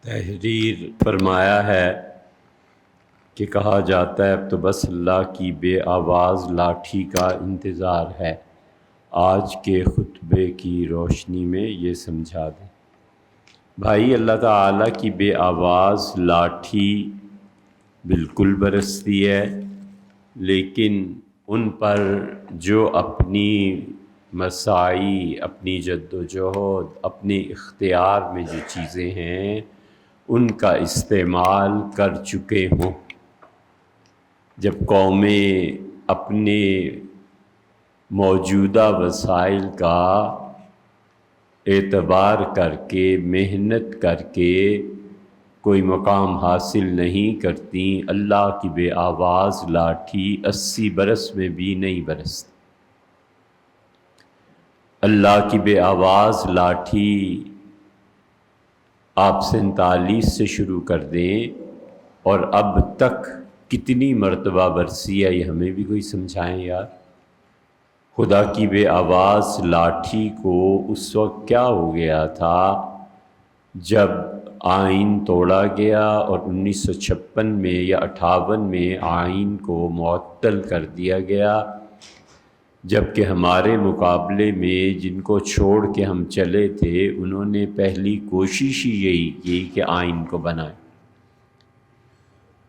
تحریر فرمایا ہے کہ کہا جاتا ہے اب تو بس اللہ کی بے آواز لاٹھی کا انتظار ہے۔ آج کے خطبے کی روشنی میں یہ سمجھا دیں بھائی، اللہ تعالیٰ کی بے آواز لاٹھی بالکل برستی ہے، لیکن ان پر جو اپنی مساعی، اپنی جد و جہد، اپنے اختیار میں جو چیزیں ہیں ان کا استعمال کر چکے ہوں۔ جب قومیں اپنے موجودہ وسائل کا اعتبار کر کے، محنت کر کے کوئی مقام حاصل نہیں کرتی، اللہ کی بے آواز لاٹھی 80 برس میں بھی نہیں برستی۔ اللہ کی بے آواز لاٹھی آپ 47 سے شروع کر دیں اور اب تک کتنی مرتبہ برسی ہے، یہ ہمیں بھی کوئی سمجھائیں یار۔ خدا کی بے آواز لاٹھی کو اس وقت کیا ہو گیا تھا جب آئین توڑا گیا اور 1956 میں یا 58 میں آئین کو معطل کر دیا گیا، جبکہ ہمارے مقابلے میں جن کو چھوڑ کے ہم چلے تھے انہوں نے پہلی کوشش ہی یہی کی کہ آئین کو بنائیں۔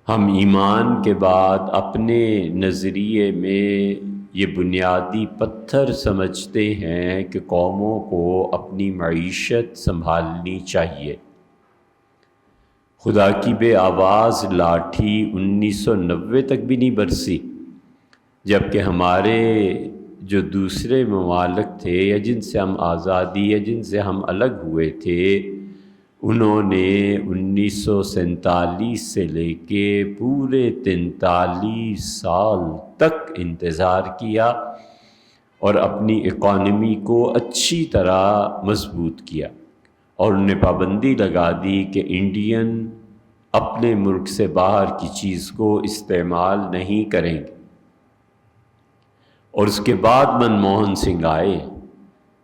ہم ایمان کے بعد اپنے نظریے میں یہ بنیادی پتھر سمجھتے ہیں کہ قوموں کو اپنی معیشت سنبھالنی چاہیے۔ خدا کی بے آواز لاٹھی 1990 تک بھی نہیں برسی، جبکہ ہمارے جو دوسرے ممالک تھے یا جن سے ہم آزادی یا جن سے ہم الگ ہوئے تھے، انہوں نے 1947 سے لے کے پورے 43 سال تک انتظار کیا اور اپنی اکانومی کو اچھی طرح مضبوط کیا، اور انہیں پابندی لگا دی کہ انڈین اپنے ملک سے باہر کی چیز کو استعمال نہیں کریں گے۔ اور اس کے بعد منموہن سنگھ آئے،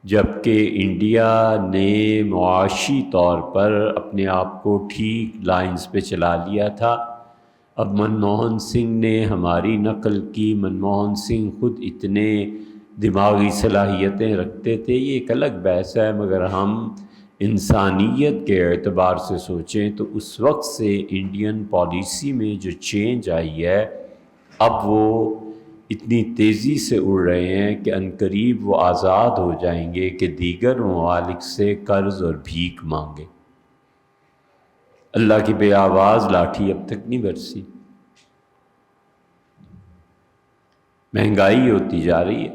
جبکہ انڈیا نے معاشی طور پر اپنے آپ کو ٹھیک لائنز پہ چلا لیا تھا۔ اب منموہن سنگھ نے ہماری نقل کی۔ منموہن سنگھ خود اتنے دماغی صلاحیتیں رکھتے تھے، یہ ایک الگ بحث ہے، مگر ہم انسانیت کے اعتبار سے سوچیں تو اس وقت سے انڈین پالیسی میں جو چینج آئی ہے، اب وہ اتنی تیزی سے اڑ رہے ہیں کہ عنقریب وہ آزاد ہو جائیں گے کہ دیگر ممالک سے قرض اور بھیک مانگے۔ اللہ کی بے آواز لاٹھی اب تک نہیں برسی۔ مہنگائی ہوتی جا رہی ہے،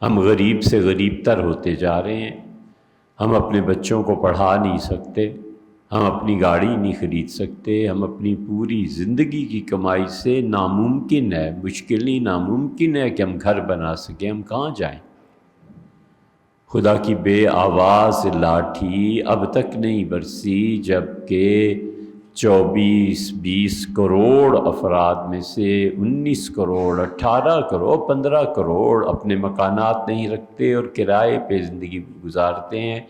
ہم غریب سے غریب تر ہوتے جا رہے ہیں، ہم اپنے بچوں کو پڑھا نہیں سکتے، ہم اپنی گاڑی نہیں خرید سکتے، ہم اپنی پوری زندگی کی کمائی سے ناممکن ہے، مشکل ہی ناممکن ہے کہ ہم گھر بنا سکیں، ہم کہاں جائیں؟ خدا کی بے آواز لاٹھی اب تک نہیں برسی، جبکہ 24-20 کروڑ افراد میں سے 19 کروڑ 18 کروڑ 15 کروڑ اپنے مکانات نہیں رکھتے اور کرائے پہ زندگی گزارتے ہیں،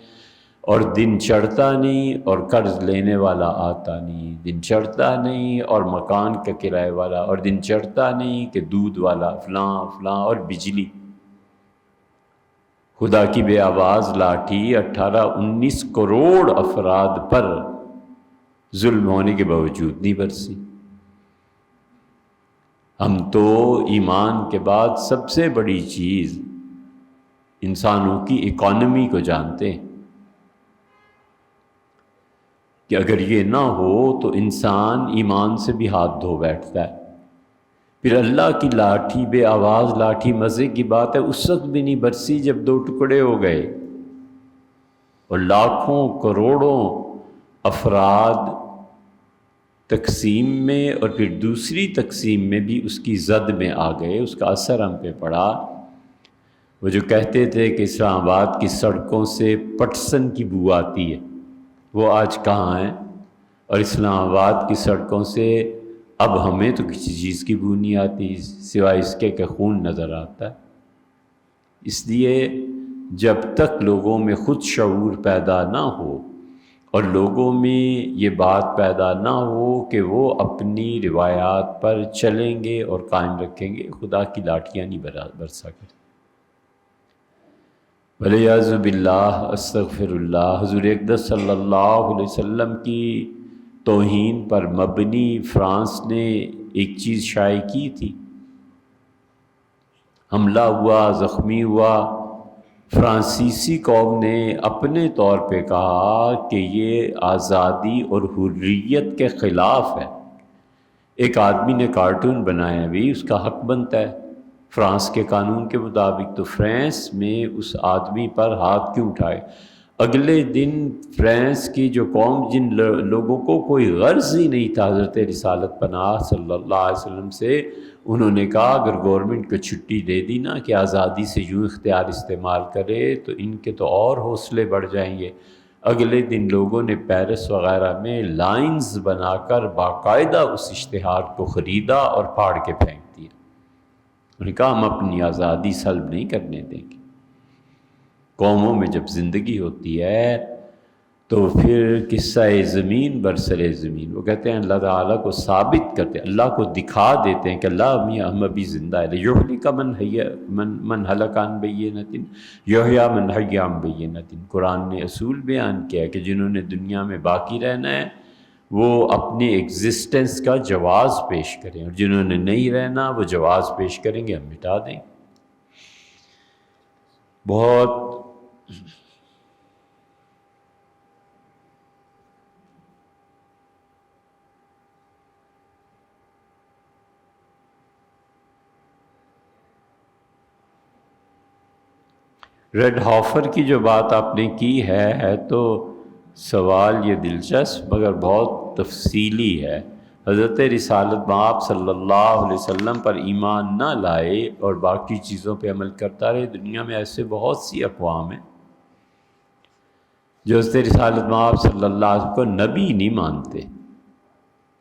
اور دن چڑھتا نہیں اور قرض لینے والا آتا نہیں، دن چڑھتا نہیں اور مکان کا کرائے والا، اور دن چڑھتا نہیں کہ دودھ والا فلاں فلاں اور بجلی۔ خدا کی بے آواز لاٹھی 18-19 کروڑ افراد پر ظلم ہونے کے باوجود نہیں برسی۔ ہم تو ایمان کے بعد سب سے بڑی چیز انسانوں کی اکانومی کو جانتے ہیں کہ اگر یہ نہ ہو تو انسان ایمان سے بھی ہاتھ دھو بیٹھتا ہے۔ پھر اللہ کی لاٹھی بے آواز لاٹھی، مزے کی بات ہے، اس وقت بھی نہیں برسی جب 2 ٹکڑے ہو گئے اور لاکھوں کروڑوں افراد تقسیم میں اور پھر دوسری تقسیم میں بھی اس کی زد میں آ گئے، اس کا اثر ہم پہ پڑا۔ وہ جو کہتے تھے کہ اسلام آباد کی سڑکوں سے پٹسن کی بو آتی ہے، وہ آج کہاں ہیں؟ اور اسلام آباد کی سڑکوں سے اب ہمیں تو کسی چیز کی بو نہیں آتی سوائے اس کے کہ خون نظر آتا ہے۔ اس لیے جب تک لوگوں میں خود شعور پیدا نہ ہو اور لوگوں میں یہ بات پیدا نہ ہو کہ وہ اپنی روایات پر چلیں گے اور قائم رکھیں گے، خدا کی لاٹھیاں نہیں برسا کریں۔ ولیعوذ باللہ، استغفر اللہ۔ حضور اقدس صلی اللہ علیہ وسلم کی توہین پر مبنی فرانس نے ایک چیز شائع کی تھی، حملہ ہوا، زخمی ہوا، فرانسیسی قوم نے اپنے طور پہ کہا کہ یہ آزادی اور حریت کے خلاف ہے۔ ایک آدمی نے کارٹون بنایا بھی، اس کا حق بنتا ہے فرانس کے قانون کے مطابق، تو فرانس میں اس آدمی پر ہاتھ کیوں اٹھائے؟ اگلے دن فرانس کی جو قوم، جن لوگوں کو کوئی غرض ہی نہیں تھا حضرت رسالت پناہ صلی اللہ علیہ وسلم سے، انہوں نے کہا اگر گورنمنٹ کو چھٹی دے دی نا کہ آزادی سے یوں اختیار استعمال کرے تو ان کے تو اور حوصلے بڑھ جائیں گے۔ اگلے دن لوگوں نے پیرس وغیرہ میں لائنز بنا کر باقاعدہ اس اشتہار کو خریدا اور پھاڑ کے پھینک دیا۔ انہوں نے کہا ہم اپنی آزادی سلب نہیں کرنے دیں گے۔ قوموں میں جب زندگی ہوتی ہے تو پھر قصہ زمین برسر زمین، وہ کہتے ہیں اللہ تعالیٰ کو ثابت کرتے ہیں، اللہ کو دکھا دیتے ہیں کہ اللہ ہم ابھی زندہ ہے۔ یہلک من ہلک عن بینۃ یحییٰ من حی عن بینۃ۔ قرآن نے اصول بیان کیا ہے کہ جنہوں نے دنیا میں باقی رہنا ہے وہ اپنی ایگزسٹنس کا جواز پیش کریں، اور جنہوں نے نہیں رہنا وہ جواز پیش کریں گے ہم مٹا دیں۔ بہت ریڈ ہافر کی جو بات آپ نے کی ہے تو سوال یہ دلچسپ مگر بہت تفصیلی ہے۔ حضرت رسالت مآب صلی اللہ علیہ وسلم پر ایمان نہ لائے اور باقی چیزوں پہ عمل کرتا رہے۔ دنیا میں ایسے بہت سی اقوام ہیں جو حضرت رسالت مآب صلی اللہ علیہ وسلم کو نبی نہیں مانتے،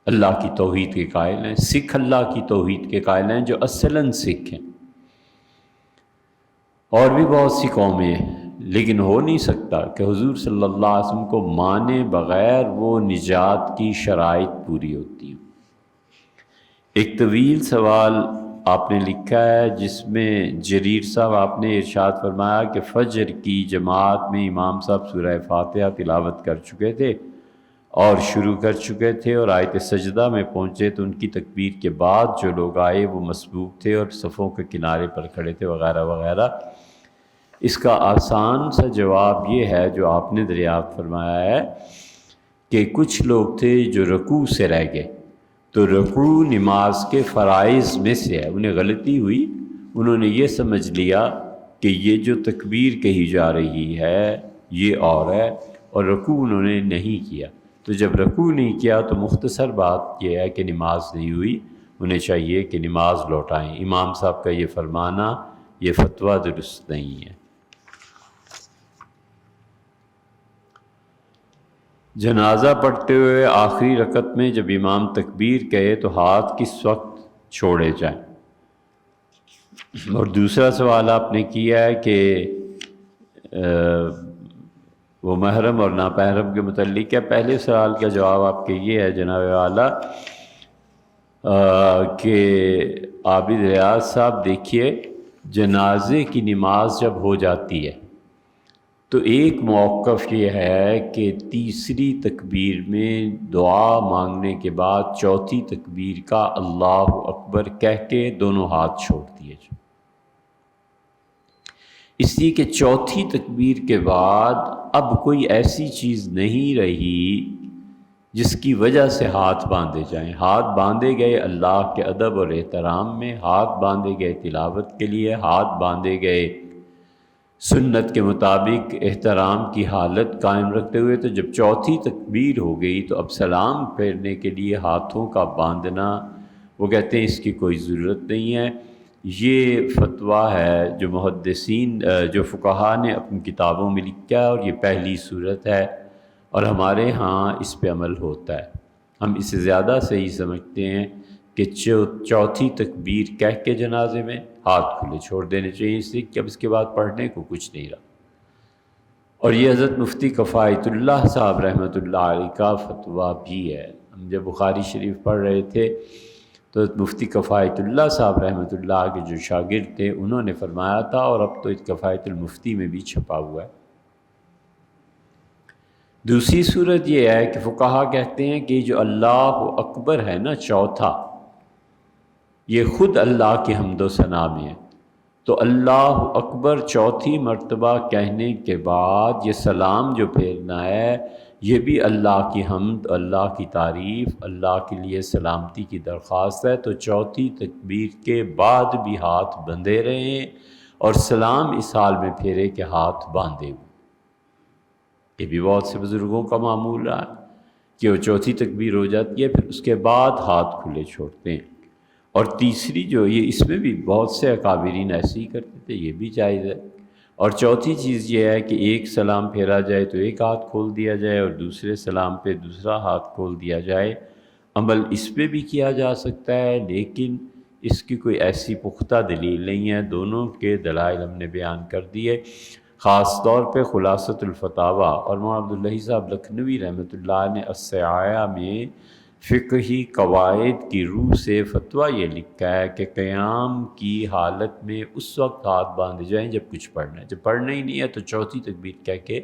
اللہ کی توحید کے قائل ہیں۔ سکھ اللہ کی توحید کے قائل ہیں جو اصلاً سکھ ہیں، اور بھی بہت سی قومیں ہیں، لیکن ہو نہیں سکتا کہ حضور صلی اللہ علیہ وسلم کو مانے بغیر وہ نجات کی شرائط پوری ہوتی ہیں۔ ایک طویل سوال آپ نے لکھا ہے جس میں جریر صاحب آپ نے ارشاد فرمایا کہ فجر کی جماعت میں امام صاحب سورہ فاتحہ تلاوت کر چکے تھے اور شروع کر چکے تھے، اور آیت سجدہ میں پہنچے تو ان کی تکبیر کے بعد جو لوگ آئے وہ مسبوق تھے اور صفوں کے کنارے پر کھڑے تھے وغیرہ وغیرہ۔ اس کا آسان سا جواب یہ ہے جو آپ نے دریافت فرمایا ہے کہ کچھ لوگ تھے جو رکوع سے رہ گئے، تو رکوع نماز کے فرائض میں سے ہے، انہیں غلطی ہوئی، انہوں نے یہ سمجھ لیا کہ یہ جو تکبیر کہی جا رہی ہے یہ اور ہے، اور رکوع انہوں نے نہیں کیا۔ تو جب رکوع نہیں کیا تو مختصر بات یہ ہے کہ نماز نہیں ہوئی، انہیں چاہیے کہ نماز لوٹائیں۔ امام صاحب کا یہ فرمانا، یہ فتویٰ درست نہیں ہے۔ جنازہ پڑھتے ہوئے آخری رکعت میں جب امام تکبیر کہے تو ہاتھ کس وقت چھوڑے جائیں؟ اور دوسرا سوال آپ نے کیا ہے کہ وہ محرم اور ناپحرم کے متعلق ہے۔ پہلے سوال کا جواب آپ کے یہ ہے جناب والا کہ عابد ریاض صاحب دیکھیے، جنازے کی نماز جب ہو جاتی ہے تو ایک موقف یہ ہے کہ تیسری تکبیر میں دعا مانگنے کے بعد چوتھی تکبیر کا اللہ اکبر کہہ کے دونوں ہاتھ چھوڑ دیے جائیں، اس لیے کہ چوتھی تکبیر کے بعد اب کوئی ایسی چیز نہیں رہی جس کی وجہ سے ہاتھ باندھے جائیں۔ ہاتھ باندھے گئے اللہ کے ادب اور احترام میں، ہاتھ باندھے گئے تلاوت کے لیے، ہاتھ باندھے گئے سنت کے مطابق احترام کی حالت قائم رکھتے ہوئے۔ تو جب چوتھی تکبیر ہو گئی تو اب سلام پھیرنے کے لیے ہاتھوں کا باندھنا، وہ کہتے ہیں اس کی کوئی ضرورت نہیں ہے۔ یہ فتویٰ ہے جو محدثین جو فقہا نے اپنی کتابوں میں لکھا ہے، اور یہ پہلی صورت ہے، اور ہمارے ہاں اس پہ عمل ہوتا ہے۔ ہم اسے زیادہ صحیح سمجھتے ہیں کہ چوتھی تکبیر کہہ کے جنازے میں ہاتھ کھلے چھوڑ دینے چاہیے، اس لیے کہ اب اس کے بعد پڑھنے کو کچھ نہیں رہا۔ اور یہ حضرت مفتی کفایت اللہ صاحب رحمۃ اللہ علیہ کا فتویٰ بھی ہے۔ ہم جب بخاری شریف پڑھ رہے تھے تو مفتی کفایت اللہ صاحب رحمۃ اللہ کے جو شاگرد تھے انہوں نے فرمایا تھا، اور اب تو کفایت المفتی میں بھی چھپا ہوا ہے۔ دوسری صورت یہ ہے کہ فقہا کہتے ہیں کہ جو اللہ اکبر ہے نا چوتھا، یہ خود اللہ کی حمد و ثنا میں ہے، تو اللہ اکبر چوتھی مرتبہ کہنے کے بعد یہ سلام جو پھیرنا ہے یہ بھی اللہ کی حمد، اللہ کی تعریف، اللہ کے لیے سلامتی کی درخواست ہے۔ تو چوتھی تکبیر کے بعد بھی ہاتھ بندھے رہیں اور سلام اس حال میں پھیرے کہ ہاتھ باندھے ہوئے۔ یہ بھی بہت سے بزرگوں کا معمول ہے کہ وہ چوتھی تکبیر ہو جاتی ہے پھر اس کے بعد ہاتھ کھلے چھوڑتے ہیں۔ اور تیسری جو یہ اس میں بھی بہت سے اکابرین ایسے ہی کرتے تھے، یہ بھی جائز ہے۔ اور چوتھی چیز یہ ہے کہ ایک سلام پھیرا جائے تو ایک ہاتھ کھول دیا جائے اور دوسرے سلام پہ دوسرا ہاتھ کھول دیا جائے۔ عمل اس پہ بھی کیا جا سکتا ہے، لیکن اس کی کوئی ایسی پختہ دلیل نہیں ہے۔ دونوں کے دلائل ہم نے بیان کر دیے، خاص طور پہ خلاصۃ الفتاویٰ اور مولانا عبداللہ صاحب لکھنوی رحمۃ اللہ نے السعایہ میں فقہی قواعد کی روح سے فتویٰ یہ لکھا ہے کہ قیام کی حالت میں اس وقت ہاتھ باندھے جائیں جب کچھ پڑھنا ہے، جب پڑھنا ہی نہیں ہے تو چوتھی تکبیر کہہ کے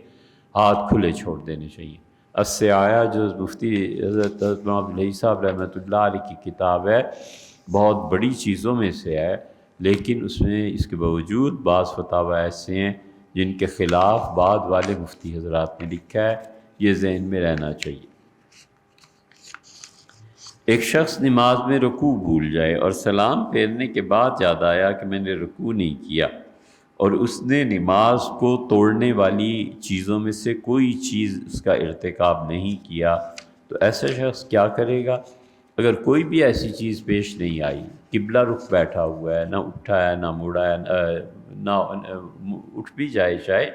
ہاتھ کھلے چھوڑ دینے چاہیے۔ السعایہ جو مفتی حضرت مولانا عبداللہ صاحب رحمۃ اللہ علیہ کی کتاب ہے، بہت بڑی چیزوں میں سے ہے، لیکن اس میں اس کے باوجود بعض فتاوی ایسے ہیں جن کے خلاف بعد والے مفتی حضرات نے لکھا ہے، یہ ذہن میں رہنا چاہیے۔ ایک شخص نماز میں رکوع بھول جائے اور سلام پھیرنے کے بعد یاد آیا کہ میں نے رکوع نہیں کیا، اور اس نے نماز کو توڑنے والی چیزوں میں سے کوئی چیز اس کا ارتکاب نہیں کیا، تو ایسا شخص کیا کرے گا؟ اگر کوئی بھی ایسی چیز پیش نہیں آئی، قبلہ رخ بیٹھا ہوا ہے، نہ اٹھا ہے نہ مڑا ہے، نہ اٹھ بھی جائے چاہے،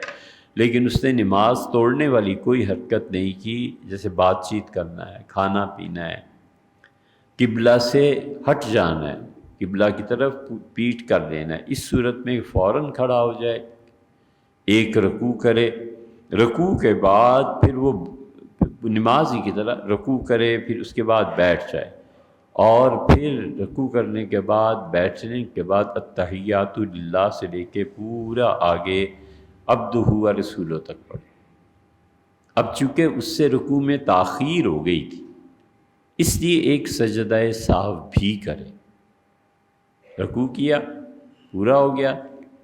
لیکن اس نے نماز توڑنے والی کوئی حرکت نہیں کی، جیسے بات چیت کرنا ہے، کھانا پینا ہے، قبلہ سے ہٹ جانا ہے، قبلہ کی طرف پیٹ کر دینا ہے، اس صورت میں فوراً کھڑا ہو جائے، ایک رکوع کرے، رکوع کے بعد پھر وہ نماز ہی کی طرح رکوع کرے، پھر اس کے بعد بیٹھ جائے، اور پھر رکوع کرنے کے بعد بیٹھنے کے بعد التحیات للہ سے لے کے پورا آگے عبدہ و رسولہ تک پڑھے۔ اب چونکہ اس سے رکوع میں تاخیر ہو گئی تھی، اس لیے ایک سجدہ سہو بھی کرے، رکوع کیا، پورا ہو گیا،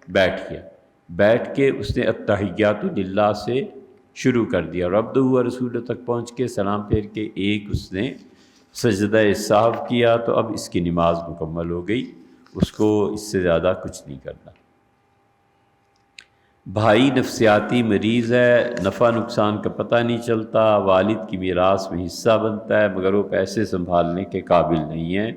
بیٹھ گیا، بیٹھ کے اس نے التحیات للہ سے شروع کر دیا اور عبدہ و رسولہ تک پہنچ کے سلام پھیر کے ایک اس نے سجدہ سہو کیا، تو اب اس کی نماز مکمل ہو گئی، اس کو اس سے زیادہ کچھ نہیں کرنا۔ بھائی نفسیاتی مریض ہے، نفع نقصان کا پتہ نہیں چلتا، والد کی میراث میں حصہ بنتا ہے مگر وہ پیسے سنبھالنے کے قابل نہیں ہیں،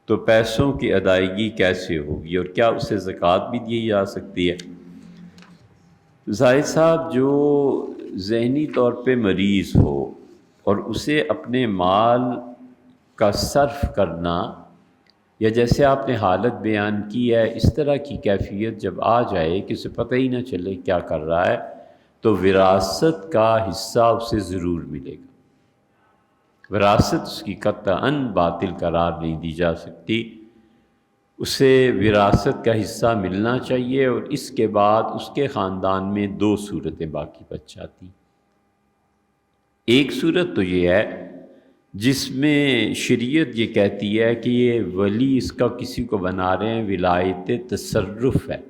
تو پیسوں کی ادائیگی کیسے ہوگی اور کیا اسے زکوٰۃ بھی دی جا سکتی ہے؟ زاہد صاحب، جو ذہنی طور پہ مریض ہو اور اسے اپنے مال کا صرف کرنا، یا جیسے آپ نے حالت بیان کی ہے اس طرح کی کیفیت جب آ جائے کہ اسے پتہ ہی نہ چلے کیا کر رہا ہے، تو وراثت کا حصہ اسے ضرور ملے گا۔ وراثت اس کی قطعاً باطل قرار نہیں دی جا سکتی، اسے وراثت کا حصہ ملنا چاہیے، اور اس کے بعد اس کے خاندان میں دو صورتیں باقی بچ جاتی۔ ایک صورت تو یہ ہے جس میں شریعت یہ کہتی ہے کہ یہ ولی اس کا کسی کو بنا رہے ہیں، ولایت تصرف ہے۔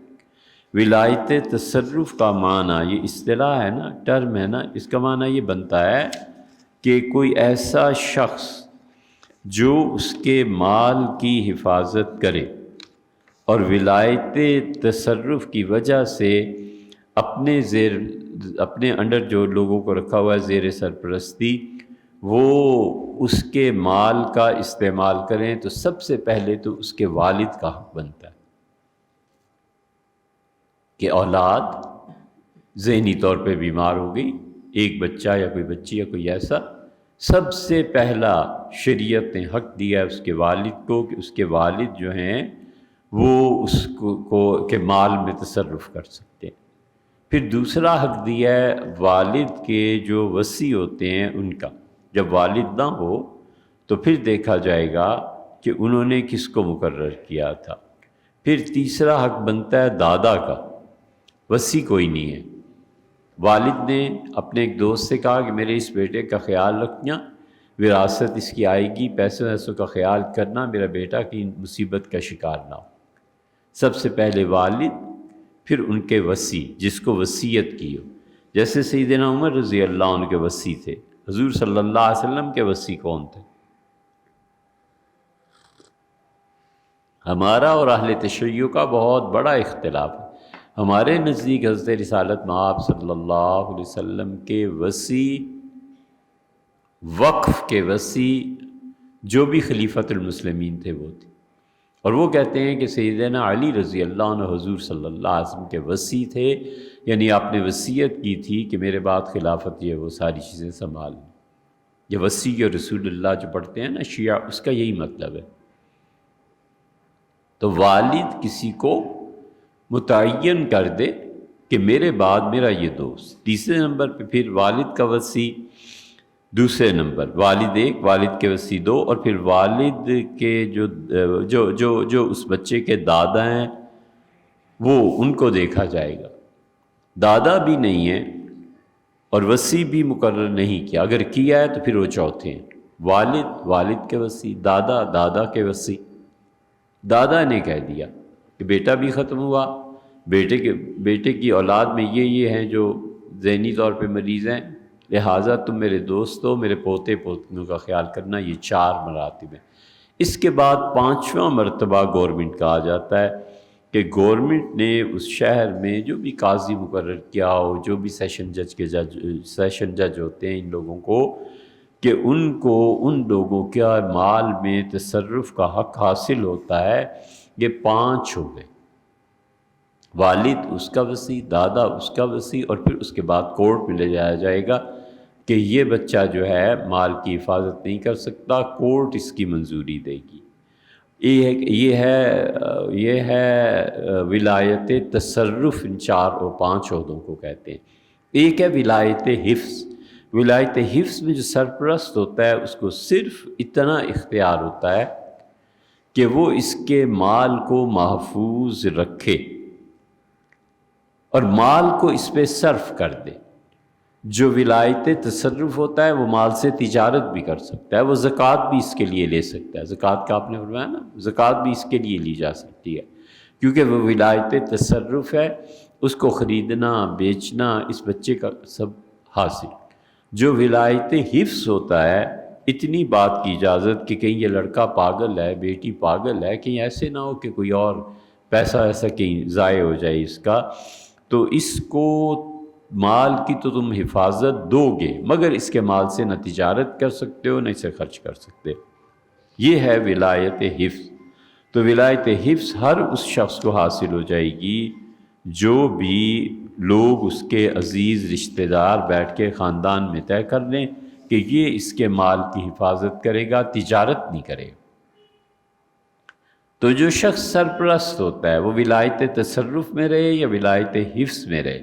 ولایت تصرف کا معنی، یہ اصطلاح ہے نا، ٹرم ہے نا، اس کا معنی یہ بنتا ہے کہ کوئی ایسا شخص جو اس کے مال کی حفاظت کرے اور ولایت تصرف کی وجہ سے اپنے انڈر جو لوگوں کو رکھا ہوا ہے زیر سرپرستی، وہ اس کے مال کا استعمال کریں، تو سب سے پہلے تو اس کے والد کا حق بنتا ہے کہ اولاد ذہنی طور پہ بیمار ہو گئی، ایک بچہ یا کوئی بچی یا کوئی ایسا، سب سے پہلا شریعت نے حق دیا ہے اس کے والد کو کہ اس کے والد جو ہیں وہ اس کو کے مال میں تصرف کر سکتے ہیں۔ پھر دوسرا حق دیا ہے والد کے جو وصی ہوتے ہیں ان کا. جب والد نہ ہو تو پھر دیکھا جائے گا کہ انہوں نے کس کو مقرر کیا تھا. پھر تیسرا حق بنتا ہے دادا کا. وصی کوئی نہیں ہے. والد نے اپنے ایک دوست سے کہا کہ میرے اس بیٹے کا خیال رکھنا، وراثت اس کی آئے گی، پیسوں ویسوں کا خیال کرنا، میرا بیٹا کی مصیبت کا شکار نہ ہو. سب سے پہلے والد، پھر ان کے وصی جس کو وصیت کی ہو. جیسے سیدنا عمر رضی اللہ عنہ کے وصی تھے. حضور صلی اللہ علیہ وسلم کے وصی کون تھے؟ ہمارا اور اہل تشیع کا بہت بڑا اختلاف ہے. ہمارے نزدیک حضرت رسالت مآب صلی اللہ علیہ وسلم کے وصی، وقف کے وصی جو بھی خلیفۃ المسلمین تھے وہ تھے. اور وہ کہتے ہیں کہ سیدنا علی رضی اللہ عنہ حضور صلی اللہ علیہ وسلم کے وصی تھے، یعنی آپ نے وصیت کی تھی کہ میرے بعد خلافت یہ وہ ساری چیزیں سنبھال. یہ وصی اور رسول اللہ جو پڑھتے ہیں نا شیعہ، اس کا یہی مطلب ہے. تو والد کسی کو متعین کر دے کہ میرے بعد میرا یہ دوست. تیسرے نمبر پہ پھر والد کا وصی، دوسرے نمبر والد ایک، والد کے وصی دو، اور پھر والد کے جو اس بچے کے دادا ہیں وہ ان کو دیکھا جائے گا. دادا بھی نہیں ہے اور وصی بھی مقرر نہیں کیا. اگر کیا ہے تو پھر وہ چوتھے ہیں. والد کے وصی، دادا کے وصی. دادا نے کہہ دیا کہ بیٹا بھی ختم ہوا، بیٹے کی اولاد میں یہ ہیں جو ذہنی طور پہ مریض ہیں، لہٰذا تم میرے دوست ہو، میرے پوتے پوتیوں کا خیال کرنا. یہ 4 مراتب ہیں. اس کے بعد 5واں مرتبہ گورنمنٹ کا آ جاتا ہے کہ گورنمنٹ نے اس شہر میں جو بھی قاضی مقرر کیا ہو، جو بھی سیشن جج ہوتے ہیں ان لوگوں کو، کہ ان کو ان لوگوں کا مال میں تصرف کا حق حاصل ہوتا ہے. یہ 5 ہو گئے. والد اس کا وصی، دادا اس کا وصی، اور پھر اس کے بعد کورٹ میں لے جایا جائے گا کہ یہ بچہ جو ہے مال کی حفاظت نہیں کر سکتا، کورٹ اس کی منظوری دے گی. یہ ہے ولایت تصرف. ان 4 اور 5 عہدوں کو کہتے ہیں. ایک ہے ولایت حفظ. ولایت حفظ میں جو سرپرست ہوتا ہے اس کو صرف اتنا اختیار ہوتا ہے کہ وہ اس کے مال کو محفوظ رکھے اور مال کو اس پہ صرف کر دے. جو ولایت تصرف ہوتا ہے وہ مال سے تجارت بھی کر سکتا ہے. وہ زکوٰۃ بھی اس کے لیے لے سکتا ہے. زکوٰۃ کا آپ نے فرمایا نا، زکوٰۃ بھی اس کے لیے لی جا سکتی ہے کیونکہ وہ ولایت تصرف ہے. اس کو خریدنا بیچنا اس بچے کا سب حاصل. جو ولایت حفظ ہوتا ہے، اتنی بات کی اجازت کہ کہیں یہ لڑکا پاگل ہے، بیٹی پاگل ہے، کہیں ایسے نہ ہو کہ کوئی اور پیسہ ایسا کہیں ضائع ہو جائے اس کا، تو اس کو مال کی تو تم حفاظت دو گے، مگر اس کے مال سے نہ تجارت کر سکتے ہو نہ اسے خرچ کر سکتے. یہ ہے ولایت حفظ. تو ولایت حفظ ہر اس شخص کو حاصل ہو جائے گی جو بھی لوگ اس کے عزیز رشتہ دار بیٹھ کے خاندان میں طے کر لیں کہ یہ اس کے مال کی حفاظت کرے گا، تجارت نہیں کرے گا. تو جو شخص سرپرست ہوتا ہے وہ ولایت تصرف میں رہے یا ولایت حفظ میں رہے،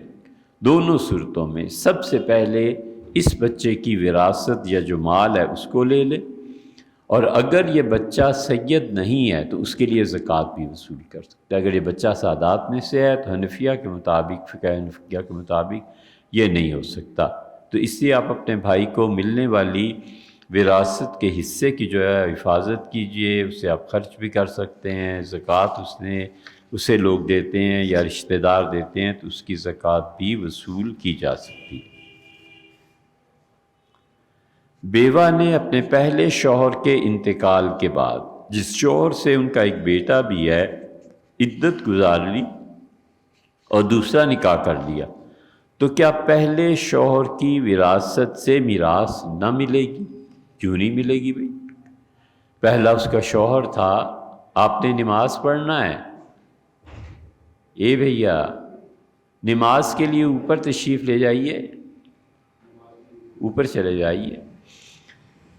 دونوں صورتوں میں سب سے پہلے اس بچے کی وراثت یا جو مال ہے اس کو لے لے، اور اگر یہ بچہ سید نہیں ہے تو اس کے لیے زکوٰۃ بھی وصول کر سکتا ہے. اگر یہ بچہ سادات میں سے ہے تو حنفیہ کے مطابق، فقہ حنفیہ کے مطابق یہ نہیں ہو سکتا. تو اس لیے آپ اپنے بھائی کو ملنے والی وراثت کے حصے کی جو ہے حفاظت کیجئے. اسے آپ خرچ بھی کر سکتے ہیں. زکوٰۃ اسے لوگ دیتے ہیں یا رشتہ دار دیتے ہیں تو اس کی زکوٰۃ بھی وصول کی جا سکتی ہے. بیوہ نے اپنے پہلے شوہر کے انتقال کے بعد جس شوہر سے ان کا ایک بیٹا بھی ہے عدت گزار لی اور دوسرا نکاح کر لیا، تو کیا پہلے شوہر کی وراثت سے میراث نہ ملے گی؟ کیوں نہیں ملے گی بھائی؟ پہلا اس کا شوہر تھا. آپ نے نماز پڑھنا ہے، اے بھیا نماز کے لیے اوپر تشریف لے جائیے، اوپر چلے جائیے.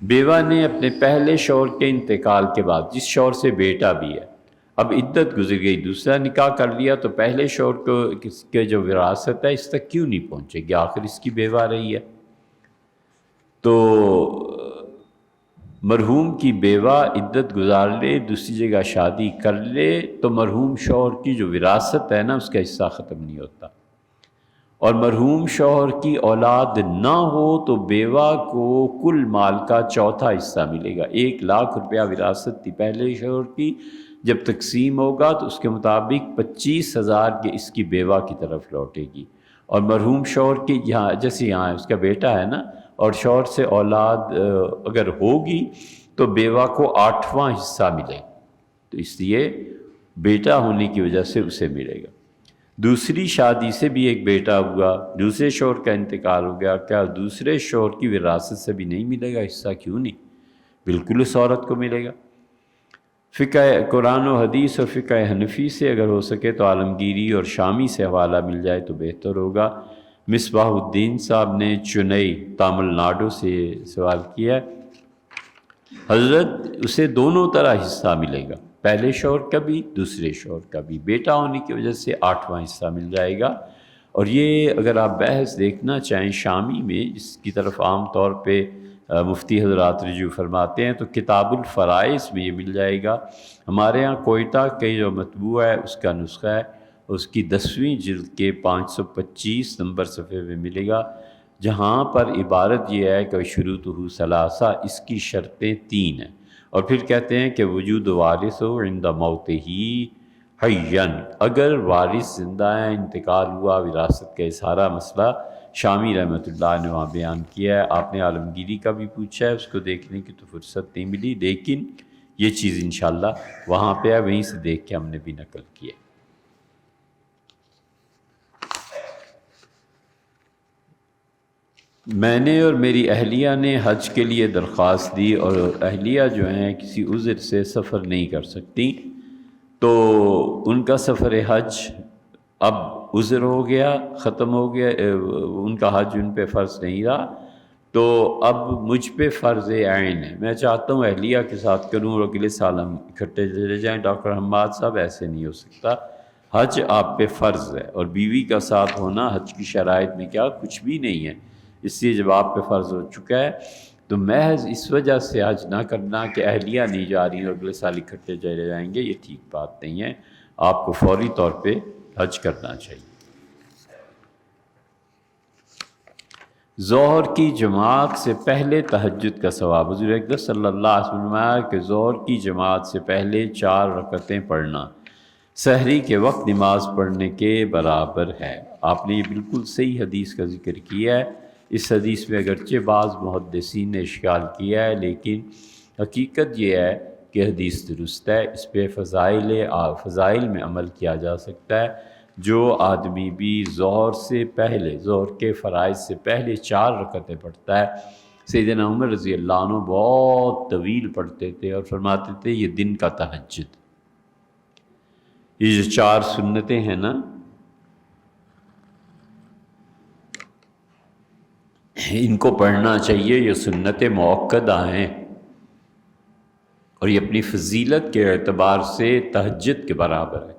بیوہ نے اپنے پہلے شوہر کے انتقال کے بعد جس شوہر سے بیٹا بھی ہے اب عدت گزر گئی، دوسرا نکاح کر لیا تو پہلے شوہر کو کس کے جو وراثت ہے اس تک کیوں نہیں پہنچے گی؟ آخر اس کی بیوہ رہی ہے۔ تو مرحوم کی بیوہ عدت گزار لے، دوسری جگہ شادی کر لے تو مرحوم شوہر کی جو وراثت ہے نا اس کا حصہ ختم نہیں ہوتا، اور مرحوم شوہر کی اولاد نہ ہو تو بیوہ کو کل مال کا چوتھا حصہ ملے گا۔ 1,00,000 روپیہ وراثت تھی پہلے شوہر کی، جب تقسیم ہوگا تو اس کے مطابق 25,000 یہ اس کی بیوہ کی طرف لوٹے گی، اور مرحوم شوہر کی یہاں جیسے یہاں اس کا بیٹا ہے نا، اور شوہر سے اولاد اگر ہوگی تو بیوہ کو 8واں حصہ ملے، تو اس لیے بیٹا ہونے کی وجہ سے اسے ملے گا۔ دوسری شادی سے بھی ایک بیٹا ہوا، دوسرے شوہر کا انتقال ہو گیا، کیا دوسرے شوہر کی وراثت سے بھی نہیں ملے گا حصہ؟ کیوں نہیں، بالکل اس عورت کو ملے گا۔ فقہ قرآن و حدیث اور فقہ حنفی سے اگر ہو سکے تو عالمگیری اور شامی سے حوالہ مل جائے تو بہتر ہوگا۔ مصباح الدین صاحب نے چنئی تامل ناڈو سے سوال کیا، حضرت اسے دونوں طرح حصہ ملے گا، پہلے شوہر کا بھی دوسرے شوہر کا بھی، بیٹا ہونے کی وجہ سے 8واں حصہ مل جائے گا۔ اور یہ اگر آپ بحث دیکھنا چاہیں شامی میں، جس کی طرف عام طور پہ مفتی حضرات رجوع فرماتے ہیں، تو کتاب الفرائض میں یہ مل جائے گا۔ ہمارے ہاں کوئٹہ کے جو مطبوع ہے اس کا نسخہ ہے، اس کی 10ویں جلد کے 525 نمبر صفحے میں ملے گا، جہاں پر عبارت یہ ہے کہ شروطہ ثلاثہ، اس کی شرطیں 3 ہیں، اور پھر کہتے ہیں کہ وجود وارث ہو عند موتہ حیًّا، اگر وارث زندہ ہیں، انتقال ہوا، وراثت کا یہ سارا مسئلہ شامی رحمۃ اللہ نے وہاں بیان کیا ہے۔ آپ نے عالمگیری کا بھی پوچھا ہے، اس کو دیکھنے کی تو فرصت نہیں ملی، لیکن یہ چیز انشاءاللہ وہاں پہ ہے، وہیں سے دیکھ کے ہم نے بھی نقل کیا۔ میں نے اور میری اہلیہ نے حج کے لیے درخواست دی، اور اہلیہ جو ہیں کسی عذر سے سفر نہیں کر سکتی، تو ان کا سفر حج اب عذر ہو گیا، ختم ہو گیا، ان کا حج ان پہ فرض نہیں رہا، تو اب مجھ پہ فرض عین ہے۔ میں چاہتا ہوں اہلیہ کے ساتھ کروں اور اگلے سال ہم اکٹھے چلے جائیں۔ ڈاکٹر حماد صاحب ایسے نہیں ہو سکتا، حج آپ پہ فرض ہے، اور بیوی کا ساتھ ہونا حج کی شرائط میں کیا کچھ بھی نہیں ہے، اس لیے جب آپ پہ فرض ہو چکا ہے تو محض اس وجہ سے حج نہ کرنا کہ اہلیہ نہیں جا رہی اور اگلے سال اکٹھے چلے جائیں گے، یہ ٹھیک بات نہیں ہے، آپ کو فوری طور پہ حج کرنا چاہیے۔ ظہر کی جماعت سے پہلے تہجد کا ثواب، حضور اقدس صلی اللہ علیہ وسلم نے فرمایا کہ ظہر کی جماعت سے پہلے 4 رکعتیں پڑھنا سحری کے وقت نماز پڑھنے کے برابر ہے۔ آپ نے یہ بالکل صحیح حدیث کا ذکر کیا ہے۔ اس حدیث میں اگرچہ بعض محدثین نے اشکال کیا ہے، لیکن حقیقت یہ ہے کہ حدیث درست ہے، اس پہ فضائل میں عمل کیا جا سکتا ہے۔ جو آدمی بھی ظہر سے پہلے، ظہر کے فرائض سے پہلے 4 رکعتیں پڑھتا ہے، سیدنا عمر رضی اللہ عنہ بہت طویل پڑھتے تھے اور فرماتے تھے یہ دن کا تہجد، یہ جو 4 سنتیں ہیں نا، ان کو پڑھنا چاہیے، یہ سنت مؤکدہ ہیں، اور یہ اپنی فضیلت کے اعتبار سے تہجد کے برابر ہے۔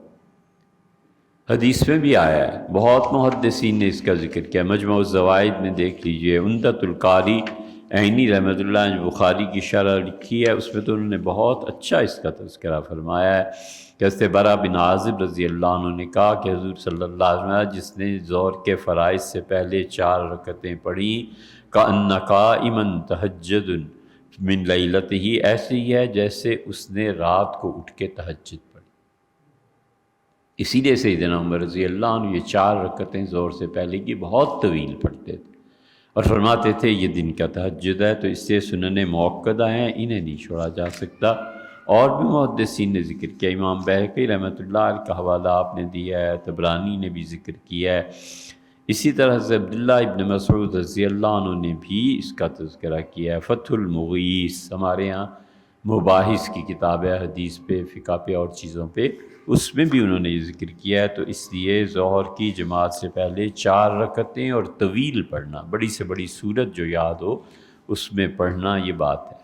حدیث میں بھی آیا ہے، بہت محدثین نے اس کا ذکر کیا، مجمع الزوائد میں دیکھ لیجئے، عمدۃ القاری عینی رحمۃ اللہ نے بخاری کی شرح لکھی ہے، اس میں تو انہوں نے بہت اچھا اس کا تذکرہ فرمایا ہے کہ حضرت برا بن عازب رضی اللہ عنہ نے کہا کہ حضور صلی اللہ علیہ وسلم جس نے ظہر کے فرائض سے پہلے 4 رکعتیں پڑھیں کأن قائما تہجد من لیلتہ، ایسے ہی ہے جیسے اس نے رات کو اٹھ کے تہجد پڑھی۔ اسی لیے سیدنا عمر رضی اللہ عنہ یہ 4 رکعتیں ظہر سے پہلے کی بہت طویل پڑھتے تھے اور فرماتے تھے یہ دن کا تہجد ہے، تو اس سے سنن مؤکدہ ہیں، انہیں نہیں چھوڑا جا سکتا۔ اور بھی محدثین نے ذکر کیا، امام بہقی رحمۃ اللہ علیہ کا حوالہ آپ نے دیا ہے، طبرانی نے بھی ذکر کیا ہے، اسی طرح سے عبداللہ ابن مسعود رضی اللہ عنہ نے بھی اس کا تذکرہ کیا ہے۔ فتح المغیث ہمارے ہاں مباحث کی کتاب ہے، حدیث پہ، فقہ پہ اور چیزوں پہ، اس میں بھی انہوں نے یہ ذکر کیا ہے، تو اس لیے ظہر کی جماعت سے پہلے 4 رکعتیں اور طویل پڑھنا، بڑی سے بڑی سورت جو یاد ہو اس میں پڑھنا، یہ بات ہے۔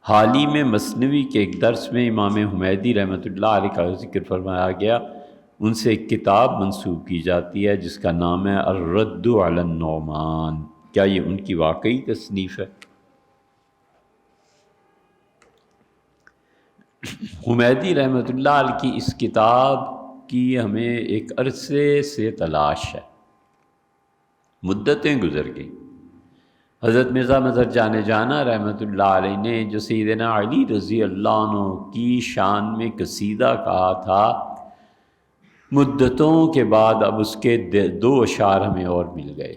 حال ہی میں مثنوی کے ایک درس میں امام حمیدی رحمۃ اللہ علیہ کا ذکر فرمایا گیا، ان سے ایک کتاب منسوب کی جاتی ہے جس کا نام ہے الرد علی النعمان۔ کیا یہ ان کی واقعی تصنیف ہے؟ حمیدی رحمۃ اللہ علیہ کی اس کتاب کی ہمیں ایک عرصے سے تلاش ہے، مدتیں گزر گئیں۔ حضرت مرزا مظہر جان جانا رحمۃ اللہ علیہ نے جو سیدنا علی رضی اللہ عنہ کی شان میں قصیدہ کہا تھا، مدتوں کے بعد اب اس کے 2 اشعار ہمیں اور مل گئے۔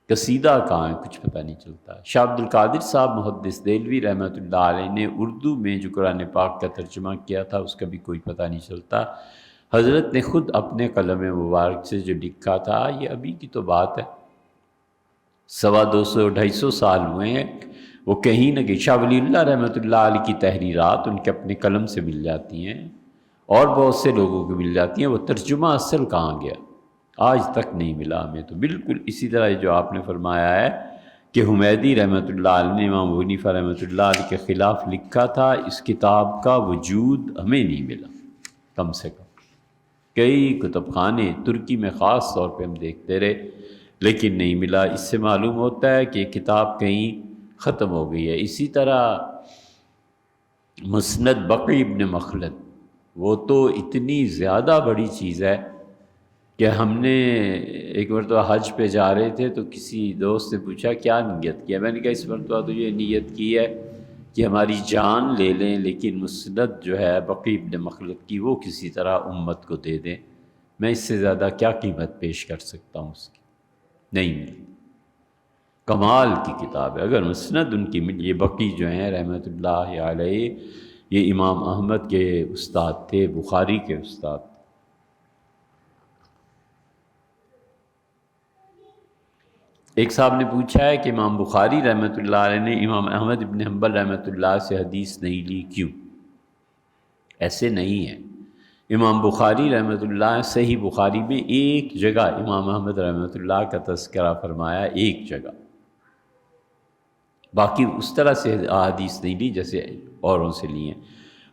قصیدہ کہاں ہے کچھ پتہ نہیں چلتا۔ شاہ عبد القادر صاحب محدث دہلوی رحمۃ اللہ علیہ نے اردو میں جو قرآن پاک کا ترجمہ کیا تھا اس کا بھی کوئی پتہ نہیں چلتا۔ حضرت نے خود اپنے قلم مبارک سے جو لکھا تھا، یہ ابھی کی تو بات ہے، 250-250 سال ہوئے ہیں، وہ کہیں نہ کہیں۔ شاہ ولی اللہ رحمۃ اللہ علیہ کی تحریرات ان کے اپنے قلم سے مل جاتی ہیں اور بہت سے لوگوں کو مل جاتی ہیں، وہ ترجمہ اصل کہاں گیا آج تک نہیں ملا ہمیں۔ تو بالکل اسی طرح جو آپ نے فرمایا ہے کہ حمیدی رحمۃ اللہ علیہ نے امام ابو حنیفہ رحمۃ اللہ علیہ کے خلاف لکھا تھا، اس کتاب کا وجود ہمیں نہیں ملا، کم سے کم کئی کتب خانے ترکی میں خاص طور پہ ہم دیکھتے رہے لیکن نہیں ملا۔ اس سے معلوم ہوتا ہے کہ یہ کتاب کہیں ختم ہو گئی ہے۔ اسی طرح مسند بقی ابن مخلد، وہ تو اتنی زیادہ بڑی چیز ہے کہ ہم نے ایک مرتبہ حج پہ جا رہے تھے تو کسی دوست سے پوچھا کیا نیت کیا، میں نے کہا اس مرتبہ تو یہ نیت کی ہے کہ ہماری جان لے لیں لیکن مسند جو ہے بقی ابن مخلد کی وہ کسی طرح امت کو دے دیں، میں اس سے زیادہ کیا قیمت پیش کر سکتا ہوں اس کی، نہیں ملی۔ کمال کی کتاب ہے، اگر مسند ان کی ملی۔ یہ بقی جو ہیں رحمۃ اللہ علیہ، یہ امام احمد کے استاد تھے، بخاری کے استاد تھے۔ ایک صاحب نے پوچھا ہے کہ امام بخاری رحمۃ اللہ علیہ نے امام احمد ابن حنبل رحمۃ اللہ سے حدیث نہیں لی، کیوں؟ ایسے نہیں ہے۔ امام بخاری رحمۃ اللہ صحیح بخاری میں ایک جگہ امام احمد رحمۃ اللہ کا تذکرہ فرمایا، ایک جگہ، باقی اس طرح سے احادیث نہیں لی جیسے اوروں سے لی ہیں۔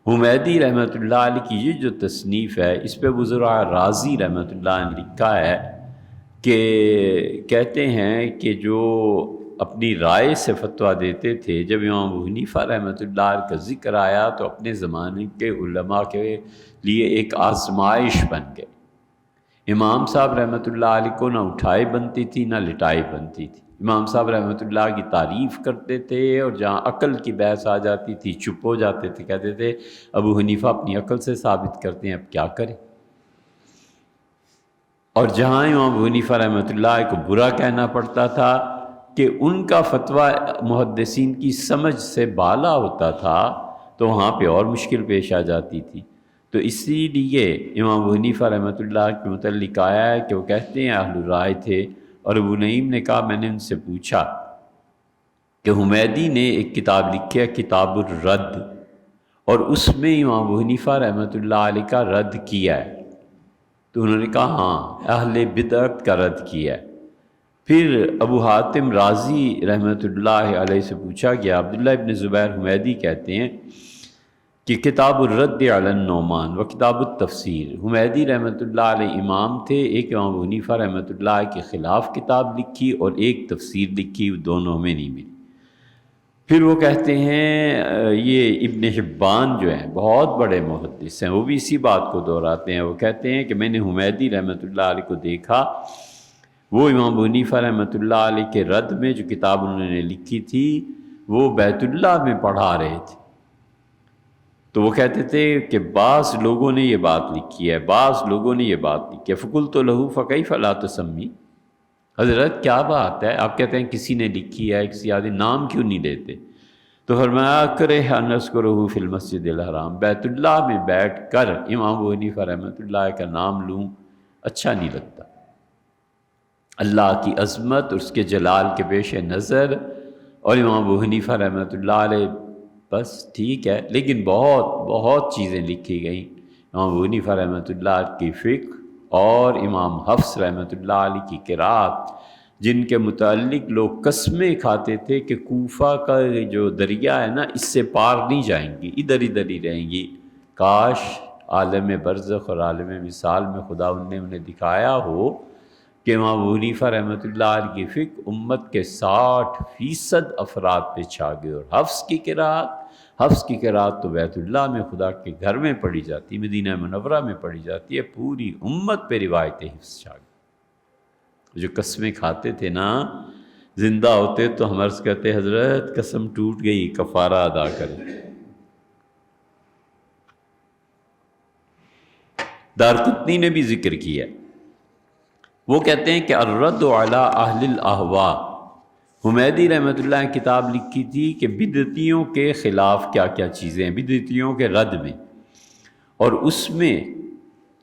حمیدی رحمۃ اللہ علیہ کی یہ جو تصنیف ہے، اس پہ بزرگ رازی رحمۃ اللہ نے لکھا ہے کہ کہتے ہیں کہ جو اپنی رائے سے فتویٰ دیتے تھے، جب امام ابو حنیفہ رحمۃ اللہ علیہ کا ذکر آیا تو اپنے زمانے کے علماء کے لیے ایک آزمائش بن گئے۔ امام صاحب رحمۃ اللہ علیہ کو نہ اٹھائے بنتی تھی نہ لٹائے بنتی تھی۔ امام صاحب رحمۃ اللہ کی تعریف کرتے تھے اور جہاں عقل کی بحث آ جاتی تھی چپ ہو جاتے تھے، کہتے تھے ابو حنیفہ اپنی عقل سے ثابت کرتے ہیں، اب کیا کریں۔ اور جہاں امام ابو حنیفہ رحمۃ اللہ کو برا کہنا پڑتا تھا کہ ان کا فتویٰ محدثین کی سمجھ سے بالا ہوتا تھا، تو وہاں پہ اور مشکل پیش آ جاتی تھی۔ تو اسی لیے امام ابو حنیفہ رحمۃ اللہ کے متعلق آیا ہے کہ وہ کہتے ہیں اہل رائے تھے، اور ابو نعیم نے کہا میں نے ان سے پوچھا کہ حمیدی نے ایک کتاب لکھی ہے کتاب الرد، اور اس میں امام ابو حنیفہ رحمۃ اللہ علیہ کا رد کیا ہے، تو انہوں نے کہا ہاں اہل بدعت کا رد کیا ہے۔ پھر ابو حاتم رازی رحمۃ اللہ علیہ سے پوچھا گیا، عبداللہ ابن زبیر حمیدی کہتے ہیں کہ کتاب الرد علی النعمان و کتاب التفسیر، حمیدی رحمۃ اللہ علیہ امام تھے، ایک امام ابو حنیفہ رحمۃ اللہ کے خلاف کتاب لکھی اور ایک تفسیر لکھی، دونوں میں نہیں ملی۔ پھر وہ کہتے ہیں یہ ابن حبان جو ہیں بہت بڑے محدث ہیں، وہ بھی اسی بات کو دہراتے ہیں، وہ کہتے ہیں کہ میں نے حمیدی رحمۃ اللہ علیہ کو دیکھا، وہ امام ابو حنیفہ رحمۃ اللہ علیہ کے رد میں جو کتاب انہوں نے لکھی تھی وہ بیت اللہ میں پڑھا رہے تھے، تو وہ کہتے تھے کہ بعض لوگوں نے یہ بات لکھی ہے، بعض لوگوں نے یہ بات لکھی ہے، فقلت لہ فکیف لا تسمی، حضرت کیا بات ہے، آپ کہتے ہیں کسی نے لکھی ہے، کسی آدمی نام کیوں نہیں لیتے؟ تو فرمایا کرہ ان اذکرہ فی المسجد الحرام، بیت اللہ میں بیٹھ کر امام ابو حنیفہ رحمۃ اللہ کا نام لوں اچھا نہیں لگتا۔ اللہ کی عظمت اور اس کے جلال کے پیش نظر، اور امام ابو حنیفہ رحمۃ اللہ علیہ بس ٹھیک ہے، لیکن بہت چیزیں لکھی گئیں امام ابو حنیفہ رحمۃ اللہ کی فقہ اور امام حفص رحمۃ اللہ علیہ کی قرات، جن کے متعلق لوگ قسمیں کھاتے تھے کہ کوفہ کا جو دریا ہے نا اس سے پار نہیں جائیں گی، ادھر ادھر ہی رہیں گی۔ کاش عالم برزخ اور عالم مثال میں خدا انہیں دکھایا ہو کہ امام ابو حنیفہ رحمۃ اللہ علیہ کی فقہ امت کے 60% افراد پہ چھا گئے، اور حفظ کی قرات تو بیت اللہ میں خدا کے گھر میں پڑھی جاتی، مدینہ منورہ میں پڑھی جاتی ہے، پوری امت پہ روایت حفظ چھا گئی۔ جو قسمیں کھاتے تھے نا زندہ ہوتے تو ہم عرض کہتے حضرت قسم ٹوٹ گئی، کفارہ ادا کریں۔ دارقطنی نے بھی ذکر کیا، وہ کہتے ہیں کہ الرد علی اہل الاہواء، حمیدی رحمۃ اللہ نے کتاب لکھی تھی کہ بدعتیوں کے خلاف کیا کیا چیزیں ہیں، بدعتیوں کے رد میں، اور اس میں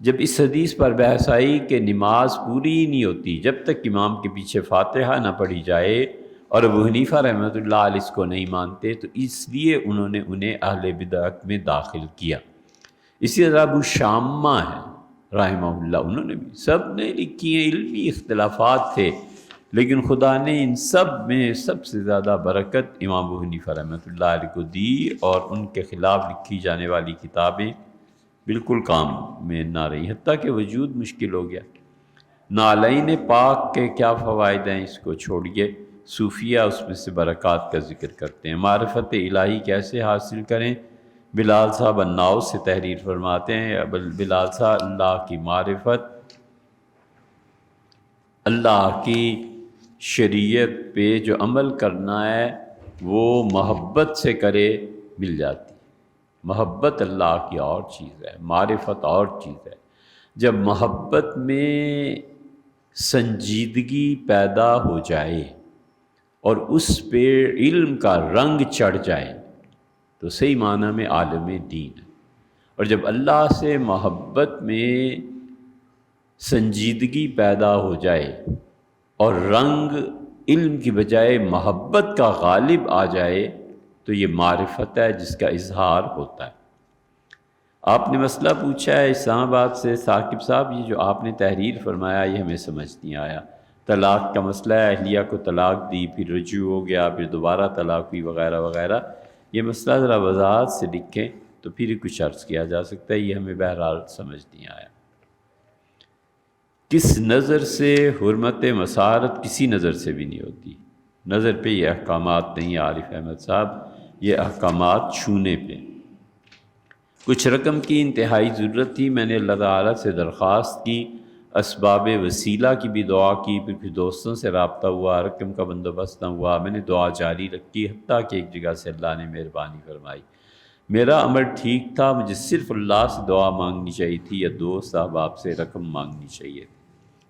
جب اس حدیث پر بحث آئی کہ نماز پوری ہی نہیں ہوتی جب تک امام کے پیچھے فاتحہ نہ پڑھی جائے، اور ابو حنیفہ رحمۃ اللہ علیہ اس کو نہیں مانتے، تو اس لیے انہوں نے انہیں اہل بدعت میں داخل کیا۔ اسی طرح ابو شامہ ہے رحمہ اللہ، انہوں نے بھی سب نے لکھی ہیں، علمی اختلافات تھے، لیکن خدا نے ان سب میں سب سے زیادہ برکت امام ابو حنیفہ رحمۃ اللہ علیہ کو دی، اور ان کے خلاف لکھی جانے والی کتابیں بالکل کام میں نہ رہی، حتیٰ کہ وجود مشکل ہو گیا۔ نالین پاک کے کیا فوائد ہیں اس کو چھوڑیے، صوفیہ اس میں سے برکات کا ذکر کرتے ہیں۔ معرفت الہی کیسے حاصل کریں، بلال صاحب الناؤ سے تحریر فرماتے ہیں، بلال صاحب اللہ کی معرفت، اللہ کی شریعت پہ جو عمل کرنا ہے وہ محبت سے کرے مل جاتی۔ محبت اللہ کی اور چیز ہے، معرفت اور چیز ہے۔ جب محبت میں سنجیدگی پیدا ہو جائے اور اس پہ علم کا رنگ چڑھ جائے تو صحیح معنی میں عالم دین ہے۔ اور جب اللہ سے محبت میں سنجیدگی پیدا ہو جائے اور رنگ علم کی بجائے محبت کا غالب آ جائے تو یہ معرفت ہے جس کا اظہار ہوتا ہے۔ آپ نے مسئلہ پوچھا ہے اسلام آباد سے ثاقب صاحب، یہ جو آپ نے تحریر فرمایا یہ ہمیں سمجھ نہیں آیا۔ طلاق کا مسئلہ ہے، اہلیہ کو طلاق دی، پھر رجوع ہو گیا، پھر دوبارہ طلاق ہوئی وغیرہ وغیرہ، یہ مسئلہ ذرا وضاحت سے لکھیں تو پھر ہی کچھ عرض کیا جا سکتا ہے، یہ ہمیں بہرحال سمجھ نہیں آیا۔ کس نظر سے حرمت مسارت کسی نظر سے بھی نہیں ہوتی، نظر پہ یہ احکامات نہیں، عارف احمد صاحب یہ احکامات چھونے پہ۔ کچھ رقم کی انتہائی ضرورت تھی، میں نے اللہ تعالیٰ سے درخواست کی، اسباب وسیلہ کی بھی دعا کی، پھر دوستوں سے رابطہ ہوا، رقم کا بندوبست نہ ہوا، میں نے دعا جاری رکھی، حتیٰ کہ ایک جگہ سے اللہ نے مہربانی فرمائی۔ میرا عمل ٹھیک تھا، مجھے صرف اللہ سے دعا مانگنی چاہیے تھی یا دوست احباب سے رقم مانگنی چاہیے تھی۔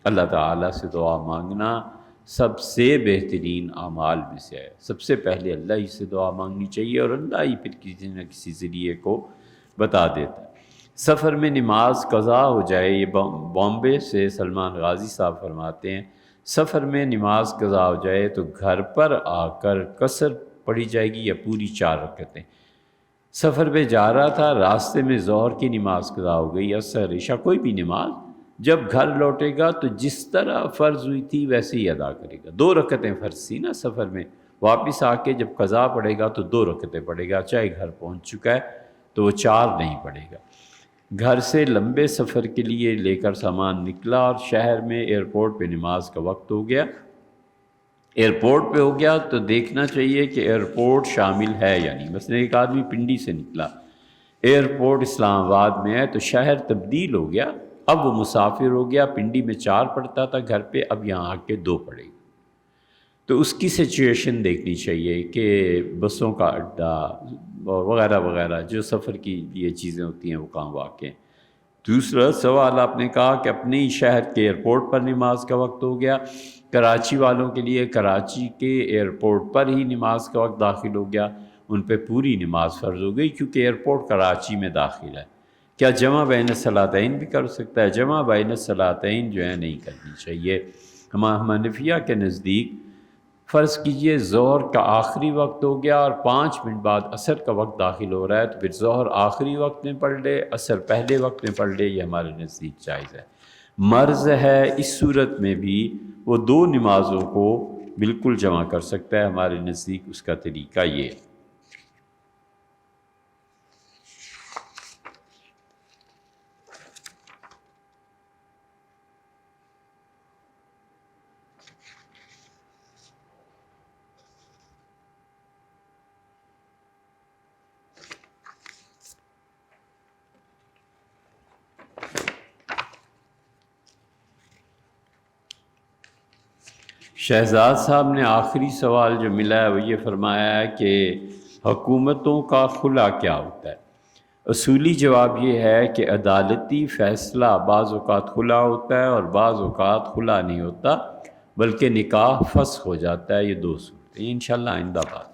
اللہ تعالیٰ سے دعا مانگنا سب سے بہترین اعمال میں سے ہے، سب سے پہلے اللہ ہی سے دعا مانگنی چاہیے، اور اللہ ہی پھر کسی نہ کسی ذریعے کو بتا دیتا ہے۔ سفر میں نماز قضا ہو جائے، یہ بامبے سے سلمان غازی صاحب فرماتے ہیں، سفر میں نماز قضا ہو جائے تو گھر پر آ کر قصر پڑھی جائے گی یا پوری 4 رکعتیں؟ سفر پہ جا رہا تھا، راستے میں ظہر کی نماز قضا ہو گئی، عصر عشاء کوئی بھی نماز، جب گھر لوٹے گا تو جس طرح فرض ہوئی تھی ویسے ہی ادا کرے گا۔ 2 رکعتیں فرض تھی نا سفر میں، واپس آ کے جب قضا پڑھے گا تو 2 رکعتیں پڑھے گا، چاہے گھر پہنچ چکا ہے تو وہ 4 نہیں پڑھے گا۔ گھر سے لمبے سفر کے لیے لے کر سامان نکلا اور شہر میں ایئرپورٹ پہ نماز کا وقت ہو گیا، ایئرپورٹ پہ ہو گیا تو دیکھنا چاہیے کہ ایئرپورٹ شامل ہے یا نہیں۔ مثلا ایک آدمی پنڈی سے نکلا، ایئرپورٹ اسلام آباد میں ہے تو شہر تبدیل ہو گیا، اب وہ مسافر ہو گیا، پنڈی میں 4 پڑھتا تھا گھر پہ، اب یہاں آ کے 2 پڑھے گا۔ تو اس کی سچویشن دیکھنی چاہیے کہ بسوں کا اڈا وغیرہ وغیرہ جو سفر کی یہ چیزیں ہوتی ہیں وہ کہاں واقع ہیں۔ دوسرا سوال آپ نے کہا کہ اپنے ہی شہر کے ایئرپورٹ پر نماز کا وقت ہو گیا، کراچی والوں کے لیے کراچی کے ایئرپورٹ پر ہی نماز کا وقت داخل ہو گیا، ان پہ پوری نماز فرض ہو گئی کیونکہ ایئرپورٹ کراچی میں داخل ہے۔ کیا جمع بین الصلاتین بھی کر سکتا ہے؟ جمع بین الصلاتین جو ہے نہیں کرنی چاہیے۔ ہم حنفیہ کے نزدیک فرض کیجئے ظہر کا آخری وقت ہو گیا اور 5 منٹ بعد عصر کا وقت داخل ہو رہا ہے تو پھر ظہر آخری وقت میں پڑھ لے، عصر پہلے وقت میں پڑھ لے، یہ ہمارے نزدیک جائز ہے۔ مرض ہے، اس صورت میں بھی وہ 2 نمازوں کو بالکل جمع کر سکتا ہے۔ ہمارے نزدیک اس کا طریقہ یہ ہے۔ شہزاد صاحب نے آخری سوال جو ملا ہے وہ یہ فرمایا ہے کہ حکومتوں کا خلا کیا ہوتا ہے؟ اصولی جواب یہ ہے کہ عدالتی فیصلہ بعض اوقات خلا ہوتا ہے اور بعض اوقات خلا نہیں ہوتا، بلکہ نکاح فسخ ہو جاتا ہے۔ یہ 2 صورتیں انشاءاللہ آئندہ بات